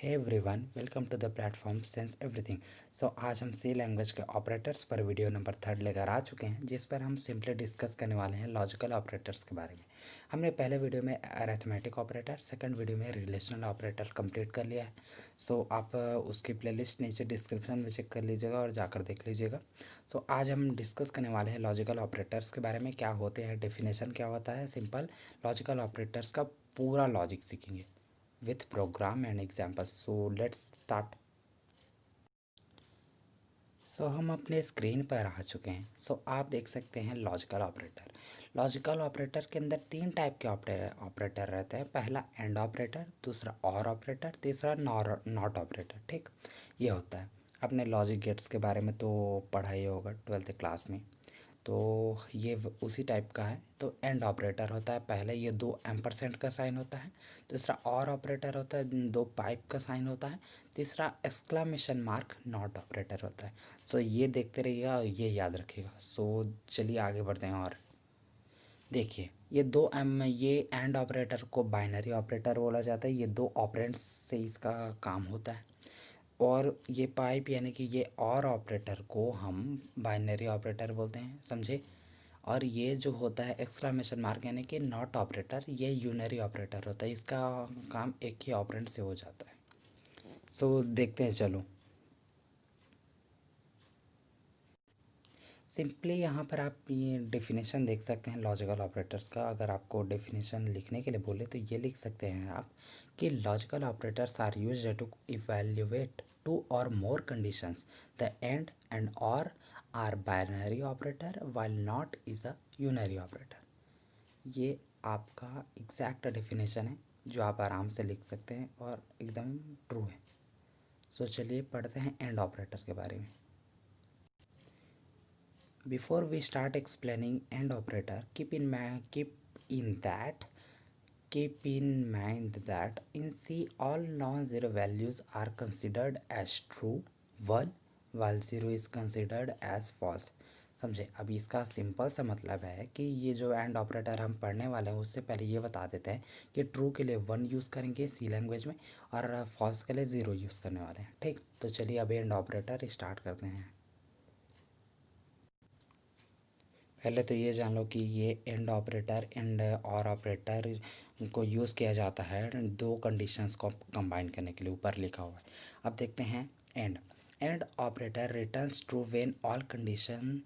Hey everyone, welcome to the platform sense everything. आज हम C language के operators पर वीडियो नंबर 3 लेकर आ चुके हैं, जिस पर हम सिंपली डिस्कस करने वाले हैं लॉजिकल ऑपरेटर्स के बारे में। हमने पहले वीडियो में अरिथमेटिक ऑपरेटर, सेकंड वीडियो में रिलेशनल ऑपरेटर कंप्लीट कर लिया है। आप उसकी प्लेलिस्ट नीचे डिस्क्रिप्शन में चेक कर लीजिएगा और जाकर देख लीजिएगा। आज हम डिस्कस करने वाले हैं लॉजिकल ऑपरेटर्स के बारे में, क्या होते हैं, डेफिनेशन क्या होता है, सिंपल लॉजिकल ऑपरेटर्स का पूरा लॉजिक सीखेंगे with program and examples. So let's start. हम अपने स्क्रीन पर आ चुके हैं। आप देख सकते हैं लॉजिकल ऑपरेटर। लॉजिकल ऑपरेटर के अंदर 3 टाइप के ऑपरेटर रहते हैं। पहला एंड ऑपरेटर, दूसरा और ऑपरेटर, तीसरा नॉट ऑपरेटर। ठीक, ये होता है। आपने लॉजिक गेट्स के बारे में तो पढ़ा ही होगा 12th क्लास में। तो ये उसी टाइप का है। तो एंड ऑपरेटर होता है, पहले ये 2 एम्परसेंट का साइन होता है। दूसरा और ऑपरेटर होता है, 2 पाइप का साइन होता है। तीसरा एक्सक्लामेशन मार्क नॉट ऑपरेटर होता है। ये देखते रहिएगा और ये याद रखिएगा। चलिए आगे बढ़ते हैं। और देखिए, ये एंड ऑपरेटर को बाइनरी ऑपरेटर बोला जाता है। ये 2 ऑपरेंड्स से इसका काम होता है। और ये पाइप यानी कि ये और ऑपरेटर को हम बाइनरी ऑपरेटर बोलते हैं, समझे। और ये जो होता है एक्सक्लामेशन मार्क यानी कि नॉट ऑपरेटर, ये यूनरी ऑपरेटर होता है। इसका काम एक ही ऑपरेंड से हो जाता है। देखते हैं। चलो सिंपली यहाँ पर आप ये डेफिनेशन देख सकते हैं लॉजिकल ऑपरेटर्स का। अगर आपको डेफिनेशन लिखने के लिए बोले तो ये लिख सकते हैं आप कि logical operators are used to evaluate 2 or more conditions. The and or are binary operator while not is a unary operator. ये आपका एग्जैक्ट डेफिनेशन है जो आप आराम से लिख सकते हैं और एकदम ट्रू है। चलिए पढ़ते हैं एंड ऑपरेटर के बारे में। Before we start explaining AND operator, keep in mind that in C all non-zero values are considered as true 1 while 0 is considered as false। समझे। अब इसका सिंपल सा मतलब है कि ये जो एंड ऑपरेटर हम पढ़ने वाले हैं उससे पहले ये बता देते हैं कि ट्रू के लिए 1 यूज़ करेंगे सी लैंग्वेज में और फॉल्स के लिए 0 यूज़ करने वाले हैं। ठीक, तो चलिए अब एंड ऑपरेटर स्टार्ट करते हैं। पहले तो ये जान लो कि ये एंड ऑपरेटर एंड और ऑपरेटर को यूज़ किया जाता है 2 कंडीशंस को कंबाइन करने के लिए। ऊपर लिखा हुआ है, अब देखते हैं। And operator returns true when all condition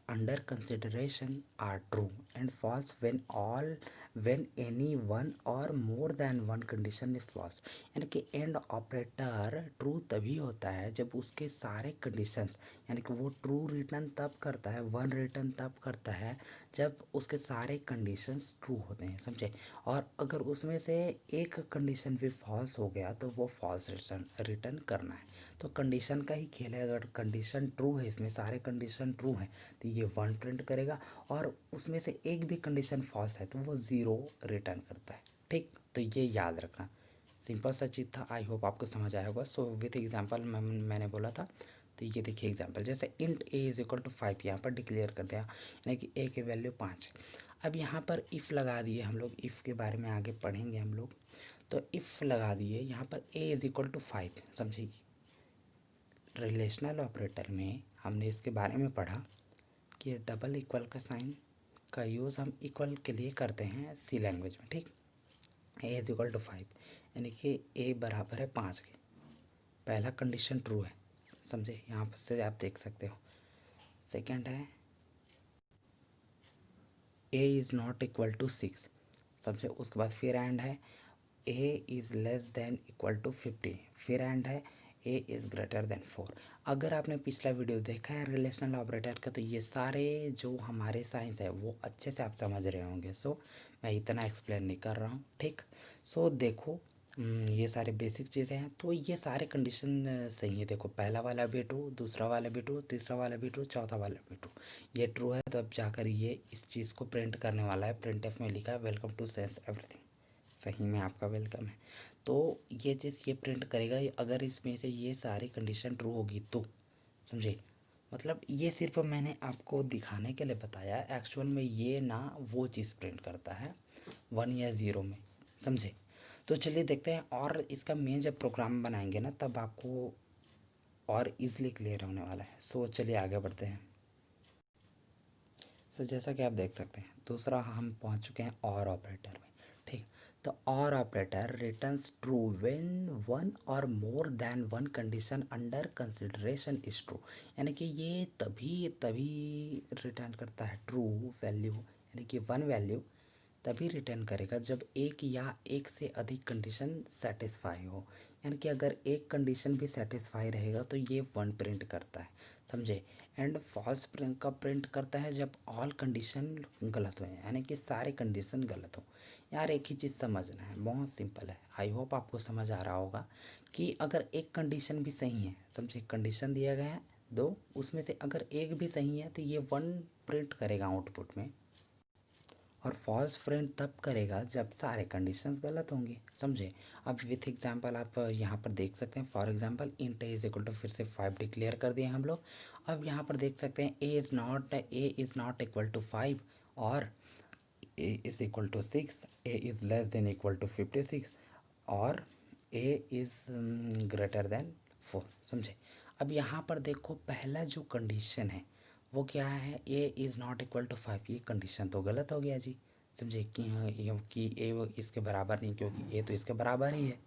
under consideration are true and false when any one or more than one condition is false. यानी कि एंड ऑपरेटर ट्रू तभी होता है जब उसके सारे कंडीशंस, यानी कि वो ट्रू रिटर्न तब करता है, 1 रिटर्न तब करता है जब उसके सारे कंडीशंस ट्रू होते हैं, समझे। और अगर उसमें से एक कंडीशन भी फॉल्स हो गया तो वो फॉल्स रिटर्न करना है। तो कंडीशन का ही खेल है। अगर कंडीशन ट्रू है, इसमें सारे कंडीशन ट्रू हैं तो ये 1 प्रिंट करेगा, और उसमें से एक भी कंडीशन फॉल्स है तो वो 0 रिटर्न करता है। ठीक, तो ये याद रखना। सिंपल सा चीज़ था, आई होप आपको समझ आया होगा। विथ एग्जांपल मैंने बोला था, तो ये देखिए एग्जांपल, जैसे int A is equal to 5 यहाँ पर डिक्लेयर कर दिया, यानी कि ए की वैल्यू 5। अब यहाँ पर इफ़ लगा दिए हम लोग, इफ़ के बारे में आगे पढ़ेंगे हम लोग। तो इफ़ लगा दिए यहाँ पर ए इज़ इक्वल टू 5, समझिए। रिलेशनल ऑपरेटर में हमने इसके बारे में पढ़ा कि डबल इक्वल का साइन का यूज़ हम इक्वल के लिए करते हैं सी लैंग्वेज में। ठीक, ए इज इक्वल टू 5 यानी कि ए बराबर है 5 के। पहला कंडीशन ट्रू है, समझे, यहाँ पर से आप देख सकते हो। सेकंड है A is not equal to 6, समझे। उसके बाद फिर एंड है A is less than equal to 50, फिर एंड है ए इज़ ग्रेटर देन 4। अगर आपने पिछला वीडियो देखा है रिलेशनल ऑपरेटर का तो ये सारे जो हमारे साइंस है वो अच्छे से आप समझ रहे होंगे। मैं इतना एक्सप्लेन नहीं कर रहा हूँ। ठीक, देखो, ये सारे बेसिक चीज़ें हैं। तो ये सारे कंडीशन सही है। देखो, पहला वाला भी ट्रू, दूसरा वाला भी ट्रू, तीसरा वाला भी ट्रू, चौथा वाला भी ट्रू, ये ट्रू है। तो अब जाकर ये इस चीज़ को प्रिंट करने वाला है। प्रिंट एफ में लिखा है वेलकम टू सेंस एवरीथिंग, सही में आपका वेलकम है। तो ये चीज़ ये प्रिंट करेगा अगर इसमें से ये सारी कंडीशन ट्रू होगी तो, समझे। मतलब ये सिर्फ मैंने आपको दिखाने के लिए बताया, एक्चुअल में ये ना वो चीज़ प्रिंट करता है 1 या 0 में, समझे। तो चलिए देखते हैं, और इसका मेन जब प्रोग्राम बनाएंगे ना तब आपको और इजीली क्लियर होने वाला है। सो चलिए आगे बढ़ते हैं। सो जैसा कि आप देख सकते हैं, दूसरा हम पहुंच चुके हैं और ऑपरेटर में। ठीक, तो or operator returns true when one or more than one condition under consideration is true. यानी कि ये तभी तभी रिटर्न करता है ट्रू वैल्यू, यानी कि वन वैल्यू तभी रिटर्न करेगा जब एक या एक से अधिक कंडीशन सेटिस्फाई हो। यानी कि अगर एक कंडीशन भी सेटिस्फाई रहेगा तो ये वन प्रिंट करता है, समझे। एंड फॉल्स प्रिंट कब प्रिंट करता है, जब ऑल कंडीशन गलत हो, यानी कि सारे कंडीशन गलत हो। यार एक ही चीज़ समझना है, बहुत सिंपल है, आई होप आपको समझ आ रहा होगा कि अगर एक कंडीशन भी सही है, समझे, कंडीशन दिया गया है दो, उसमें से अगर एक भी सही है तो ये वन प्रिंट करेगा आउटपुट में। और फॉल्स प्रिंट तब करेगा जब सारे कंडीशंस गलत होंगे, समझे। अब विथ एग्जांपल आप यहाँ पर देख सकते हैं, for example int is equal to, फिर से 5 डिक्लेयर कर दिए हम लोग। अब यहाँ पर देख सकते हैं A is not equal to 5 और A is equal to 6, A is less than equal to 56 और ए इज़ ग्रेटर देन 4, समझे। अब यहाँ पर देखो पहला जो कंडीशन है वो क्या है, A is not equal to 5, ये कंडीशन तो गलत हो गया जी, समझे, कि हाँ कि ए वो इसके बराबर नहीं, क्योंकि ए तो इसके बराबर ही है।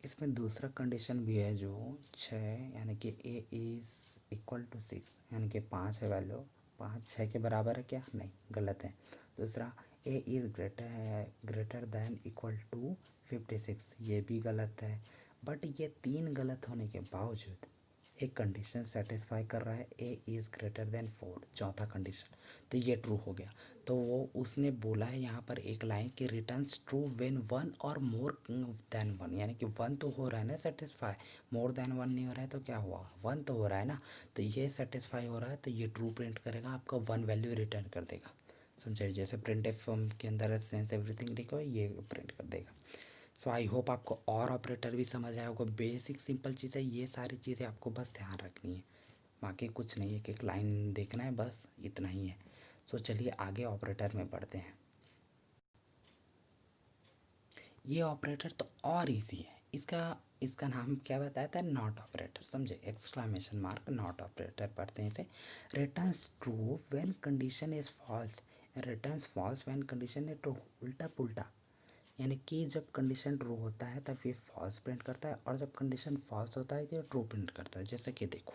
इसमें दूसरा कंडीशन भी है जो 6, यानी कि ए इज़ इक्वल टू 6, यानी कि 5 है वैल्यू, 5 6 के बराबर है क्या, नहीं, गलत है। दूसरा A is greater than equal to 56, ये भी गलत है। बट ये तीन गलत होने के बावजूद एक कंडीशन सेटिस्फाई कर रहा है, ए इज़ ग्रेटर देन 4, चौथा कंडीशन, तो ये ट्रू हो गया। तो वो उसने बोला है यहाँ पर एक लाइन कि returns true when one or more than one, यानी कि वन तो हो रहा है ना सेटिस्फाई, मोर देन वन नहीं हो रहा है, तो क्या हुआ, वन तो हो रहा है ना, तो ये सेटिस्फाई हो रहा है, तो ये ट्रू प्रिंट करेगा, आपका वन वैल्यू रिटर्न कर देगा, समझे। जैसे प्रिंट एफ के अंदर सेंस एवरीथिंग लिखा हो, ये प्रिंट कर देगा। सो आई होप आपको और ऑपरेटर भी समझ आया होगा, बेसिक सिंपल चीज़ है, ये सारी चीज़ें आपको बस ध्यान रखनी है, बाकी कुछ नहीं है, एक एक लाइन देखना है, बस इतना ही है। सो चलिए आगे ऑपरेटर में बढ़ते हैं। ये ऑपरेटर तो और इजी है, इसका इसका नाम क्या बताया था, नॉट ऑपरेटर, समझे, एक्सक्लामेशन मार्क नॉट ऑपरेटर पढ़ते हैं इसे। Returns true when condition is false, returns false when condition is true, उल्टा पुल्टा, यानी कि जब कंडीशन ट्रू होता है तब ये फॉल्स प्रिंट करता है, और जब कंडीशन फॉल्स होता है तो ये ट्रू प्रिंट करता है। जैसे कि देखो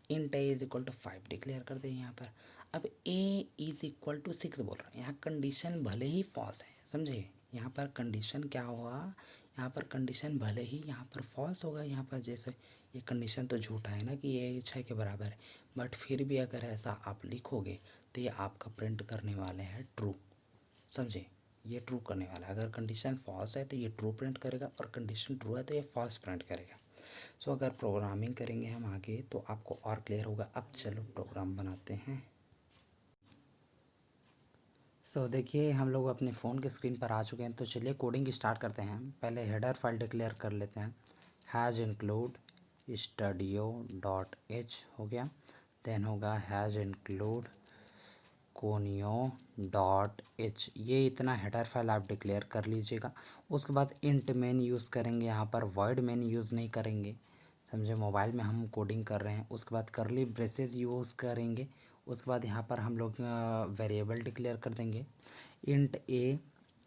int A is equal to 5 declare कर दे यहाँ पर। अब ए इज इक्वल टू 6 बोल रहा है, यहाँ कंडीशन भले ही फॉल्स है, समझे, यहाँ पर कंडीशन क्या होगा, यहाँ पर कंडीशन भले ही यहाँ पर फॉल्स होगा, यहाँ पर जैसे ये कंडीशन तो झूठा है ना कि ये 6 के बराबर है, बट फिर भी अगर ऐसा आप लिखोगे तो ये आपका प्रिंट करने वाले हैं ट्रू, समझे, ये ट्रू करने वाला है। अगर कंडीशन फॉल्स है तो ये ट्रू प्रिंट करेगा, और कंडीशन ट्रू है तो ये फॉल्स प्रिंट करेगा। सो अगर प्रोग्रामिंग करेंगे हम आगे तो आपको और क्लियर होगा। अब चलो प्रोग्राम बनाते हैं। सो देखिए हम लोग अपने फ़ोन के स्क्रीन पर आ चुके हैं, तो चलिए कोडिंग स्टार्ट करते हैं। पहले हेडर फाइल डिक्लेयर कर लेते हैं, हैज़ इंक्लूड studio.h हो गया, देन होगा हैज़ इंक्लूड conio.h, ये इतना हेडर फाइल आप डिक्लेयर कर लीजिएगा। उसके बाद इंट मेन यूज़ करेंगे, यहाँ पर वर्ड मेन यूज़ नहीं करेंगे, समझे, मोबाइल में हम कोडिंग कर रहे हैं। उसके बाद करली ब्रेसेस यूज़ करेंगे। उसके बाद यहाँ पर हम लोग वेरिएबल डिक्लेयर कर देंगे, इंट ए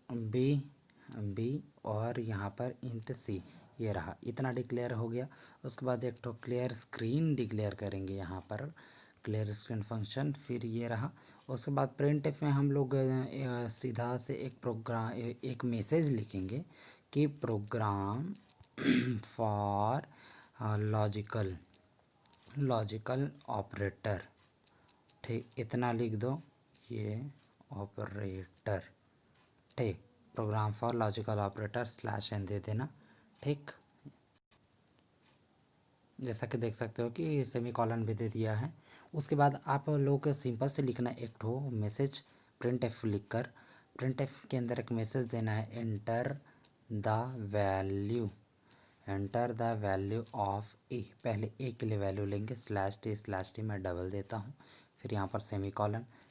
बी बी और यहाँ पर इंट सी, ये रहा, इतना डिक्लेयर हो गया। उसके बाद एक तो क्लियर स्क्रीन डिक्लेयर करेंगे यहाँ पर, क्लियर स्क्रीन फंक्शन, फिर ये रहा। उसके बाद प्रिंट एफ में हम लोग सीधा से एक मैसेज लिखेंगे कि प्रोग्राम फॉर लॉजिकल ऑपरेटर, ठीक, इतना लिख दो, ये ऑपरेटर, ठीक, program for logical operator slash n दे देना, ठीक। जैसा कि देख सकते हो कि सेमी कॉलन भी दे दिया है। उसके बाद आप लोग सिंपल से लिखना एक ठो मैसेज प्रिंट एफ लिख कर, प्रिंट एफ के अंदर एक मैसेज देना है, एंटर द वैल्यू ऑफ ए, पहले ए के लिए वैल्यू लेंगे, स्लैश टी मैं डबल देता हूँ, फिर यहाँ पर सेमी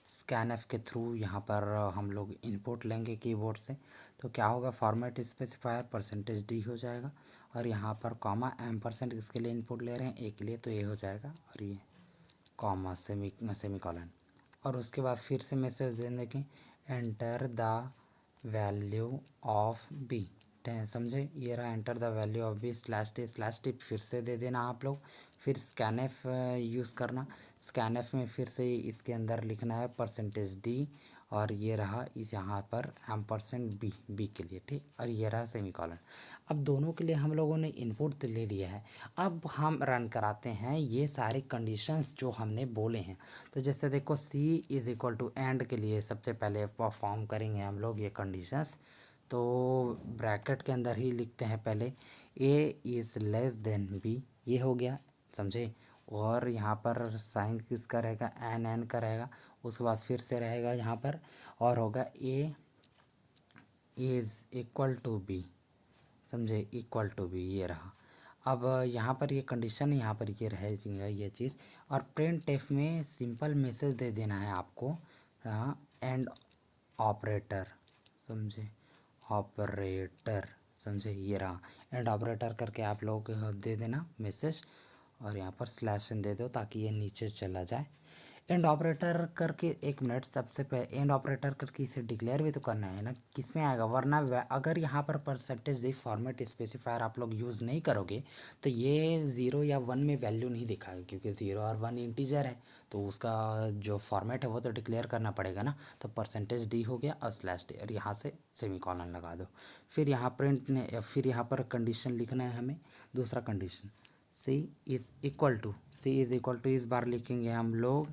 स्कैनएफ के थ्रू यहाँ पर हम लोग इनपुट लेंगे कीबोर्ड से, तो क्या होगा, फॉर्मेट स्पेसिफायर परसेंटेज डी हो जाएगा, और यहाँ पर कॉमा एम्परसेंट किसके लिए इनपुट ले रहे हैं, ए के लिए, तो ये हो जाएगा, और ये कॉमा सेमीकॉलन। और उसके बाद फिर से मैसेज दे देंगे कि enter the value of B, समझे, ये रहा enter the value of B slash T फिर से दे देना आप लोग। फिर स्कैनएफ यूज़ करना, स्कैनएफ में फिर से इसके अंदर लिखना है परसेंटेज डी, और ये रहा इस यहाँ पर एम्परसेंट बी के लिए, ठीक, और ये रहा सेमीकॉलन। अब दोनों के लिए हम लोगों ने इनपुट तो ले लिया है, अब हम रन कराते हैं ये सारे कंडीशंस जो हमने बोले हैं। तो जैसे देखो सी इज़ इक्वल टू एंड के लिए सबसे पहले परफॉर्म करेंगे हम लोग ये कंडीशंस, तो ब्रैकेट के अंदर ही लिखते हैं पहले A is less than B, ये हो गया, समझे, और यहाँ पर साइन किसका रहेगा, एन का रहेगा। उसके बाद फिर से रहेगा यहाँ पर और होगा A is equal to B, समझे, इक्वल टू बी, ये रहा। अब यहाँ पर ये कंडीशन, यहाँ पर ये रहेगा ये चीज़, और प्रिंट एफ में सिंपल मैसेज दे देना है आपको, एंड ऑपरेटर, समझे, ऑपरेटर, समझे, ये रहा एंड ऑपरेटर करके आप लोग दे देना मैसेज, और यहाँ पर स्लैश एन दे दो ताकि ये नीचे चला जाए। एंड ऑपरेटर करके, एक मिनट, सबसे पहले एंड ऑपरेटर करके इसे डिक्लेयर भी तो करना है ना, किस में आएगा, वरना अगर यहाँ पर परसेंटेज दी फॉर्मेट स्पेसिफायर आप लोग यूज़ नहीं करोगे तो ये 0 या 1 में वैल्यू नहीं दिखाएगा, क्योंकि 0 और 1 इंटीजर है, तो उसका जो फॉर्मेट है वो तो डिक्लेयर करना पड़ेगा ना। तो परसेंटेज डी हो गया और स्लैश डी, और यहाँ से सेमीकॉलन लगा दो। फिर यहाँ प्रिंट ने, फिर यहाँ पर कंडीशन लिखना है हमें, दूसरा condition C is equal to, C is equal to इस बार लिखेंगे हम लोग,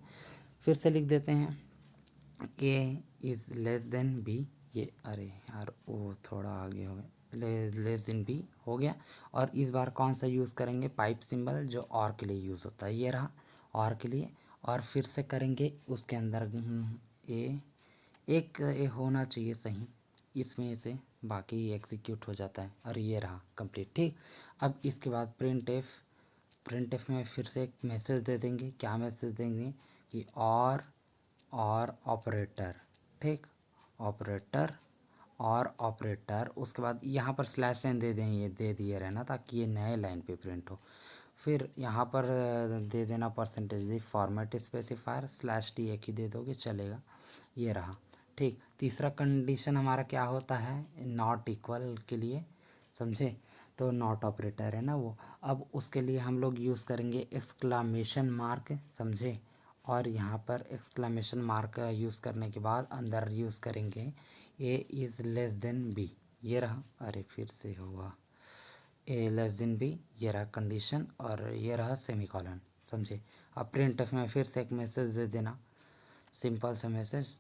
फिर से लिख देते हैं A is less than B, ये, अरे यार वो थोड़ा आगे हो गया, लेस देन बी हो गया। और इस बार कौन सा यूज़ करेंगे, पाइप सिंबल जो और के लिए यूज़ होता है, ये रहा और के लिए। और फिर से करेंगे उसके अंदर ए, एक ए होना चाहिए सही, इसमें से बाकी एग्जीक्यूट हो जाता है, और ये रहा कंप्लीट, ठीक। अब इसके बाद प्रिंट एफ में फिर से एक मैसेज दे देंगे, क्या मैसेज देंगे कि और ऑपरेटर, ठीक, ऑपरेटर और ऑपरेटर। उसके बाद यहाँ पर स्लैश लाइन दे दें, ये दे दिए रहना ताकि ये नए लाइन पे प्रिंट हो। फिर यहाँ पर दे देना परसेंटेज दी फॉर्मेट स्पेसिफायर, स्लैश टी एक ही दे दोगे चलेगा, ये रहा, ठीक। तीसरा कंडीशन हमारा क्या होता है, नॉट इक्वल के लिए, समझे, तो नॉट ऑपरेटर है ना वो। अब उसके लिए हम लोग यूज़ करेंगे एक्सक्लामेशन मार्क, समझे, और यहाँ पर एक्सक्लामेशन मार्क यूज़ करने के बाद अंदर यूज़ करेंगे A is less than B, ये रहा, अरे फिर से हुआ, ए लेस देन बी, ये रहा कंडीशन, और ये रहा सेमीकॉलन, समझे। अब प्रिंट एफ में फिर से एक मैसेज दे देना, सिंपल सा मैसेज,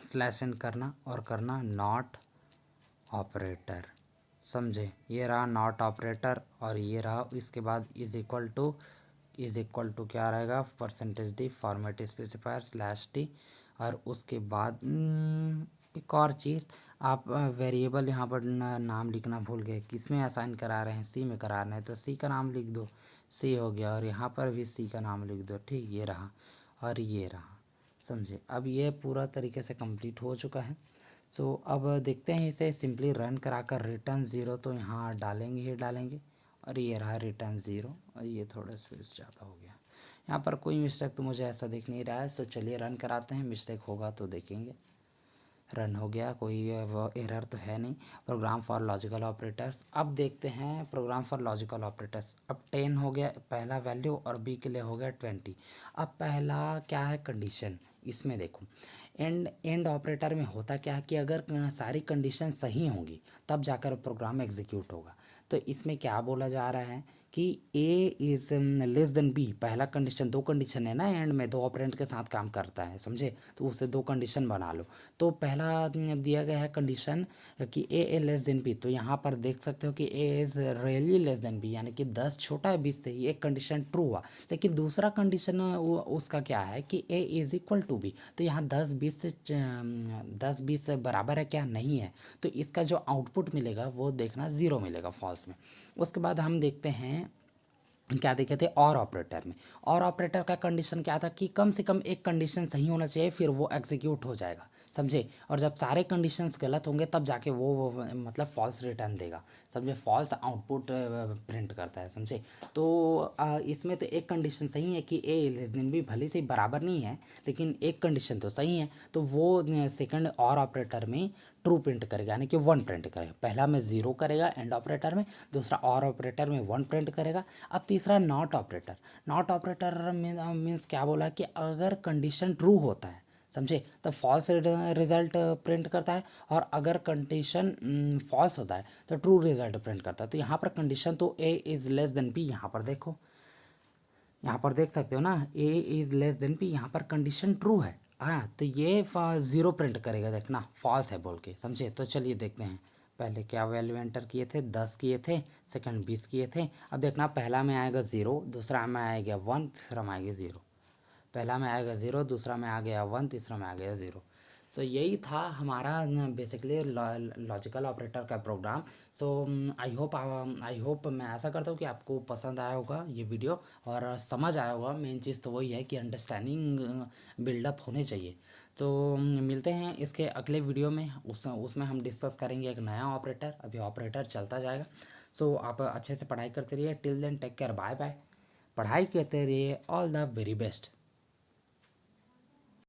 स्लैश एन करना और करना नॉट ऑपरेटर, समझे, ये रहा नॉट ऑपरेटर, और ये रहा इसके बाद इज़ इक्वल टू क्या रहेगा, percentage D format specifier slash T. और उसके बाद एक और चीज़, आप वेरिएबल यहाँ पर नाम लिखना भूल गए, किस में असाइन करा रहे हैं, सी में करा रहे हैं, तो सी का नाम लिख दो, सी हो गया, और यहाँ पर भी सी का नाम लिख दो, ठीक, ये रहा और ये रहा, समझे। अब ये पूरा तरीके से कंप्लीट हो चुका है। सो अब देखते हैं इसे सिंपली रन कराकर, रिटर्न ज़ीरो तो यहाँ डालेंगे ही डालेंगे, और ये रहा रिटर्न ज़ीरो, और ये थोड़ा स्पेस ज़्यादा हो गया, यहाँ पर कोई मिस्टेक तो मुझे ऐसा दिख नहीं रहा है। सो चलिए रन कराते हैं, मिस्टेक होगा तो देखेंगे। रन हो गया, कोई वो एरर तो है नहीं। प्रोग्राम फॉर लॉजिकल ऑपरेटर्स, अब देखते हैं प्रोग्राम फॉर लॉजिकल ऑपरेटर्स। अब 10 हो गया पहला वैल्यू, और बी के लिए हो गया 20। अब पहला क्या है, कंडीशन, इसमें देखो एंड ऑपरेटर में होता क्या है कि अगर सारी कंडीशन सही होंगी तब जाकर प्रोग्राम एग्जीक्यूट होगा। तो इसमें क्या बोला जा रहा है कि A is less than B, पहला कंडीशन, दो कंडीशन है ना एंड में, दो ऑपरेंड के साथ काम करता है, समझे, तो उसे दो कंडीशन बना लो। तो पहला दिया गया है कंडीशन कि ए लेस देन बी, तो यहाँ पर देख सकते हो कि A is really less than B, यानी कि 10 छोटा है 20 से, एक कंडीशन ट्रू हुआ। लेकिन दूसरा कंडीशन उसका क्या है कि A is equal to B, तो यहाँ 10 20 से बराबर है क्या, नहीं है, तो इसका जो आउटपुट मिलेगा वो देखना ज़ीरो मिलेगा फॉल्स में। उसके बाद हम देखते हैं क्या देखे थे और ऑपरेटर में। और ऑपरेटर का कंडीशन क्या था कि कम से कम एक कंडीशन सही होना चाहिए, फिर वो एग्जीक्यूट हो जाएगा, समझे। और जब सारे कंडीशंस गलत होंगे तब जाके वो मतलब फॉल्स रिटर्न देगा, समझे। फॉल्स आउटपुट प्रिंट करता है, समझे। तो इसमें तो एक कंडीशन सही है कि ए लेस देन बी भले से बराबर नहीं है, लेकिन एक कंडीशन तो सही है, तो वो सेकंड और ऑपरेटर में ट्रू प्रिंट करेगा, यानी कि वन प्रिंट करेगा। पहला में ज़ीरो करेगा एंड ऑपरेटर में, दूसरा और ऑपरेटर में वन प्रिंट करेगा। अब तीसरा not operator. Not operator means क्या बोला कि अगर कंडीशन ट्रू होता है, समझे, तो फॉल्स रिजल्ट प्रिंट करता है, और अगर कंडीशन फॉल्स होता है तो ट्रू रिजल्ट प्रिंट करता है। तो यहाँ पर कंडीशन तो A is less than B, यहाँ पर देखो, यहाँ पर देख सकते हो ना, A is less than B, यहाँ पर कंडीशन ट्रू है। हाँ, तो ये ज़ीरो प्रिंट करेगा, देखना फॉल्स है बोल के, समझे। तो चलिए देखते हैं, पहले क्या वैल्यू एंटर किए थे, 10 किए थे, सेकंड 20 किए थे। अब देखना पहला में आएगा ज़ीरो, दूसरा में आएगा वन, तीसरा में आएगा ज़ीरो। पहला में आएगा ज़ीरो, दूसरा में आ गया वन, तीसरा में आ गया ज़ीरो। सो यही था हमारा बेसिकली लॉजिकल ऑपरेटर का प्रोग्राम। सो आई होप मैं ऐसा करता हूँ कि आपको पसंद आया होगा ये वीडियो और समझ आया होगा। मेन चीज़ तो वही है कि अंडरस्टैंडिंग बिल्डअप होने चाहिए। तो मिलते हैं इसके अगले वीडियो में, उसमें हम डिस्कस करेंगे एक नया ऑपरेटर। अभी ऑपरेटर चलता जाएगा। सो आप अच्छे से पढ़ाई करते रहिए। Till then take care, bye bye. पढ़ाई करते रहिए, ऑल द वेरी बेस्ट।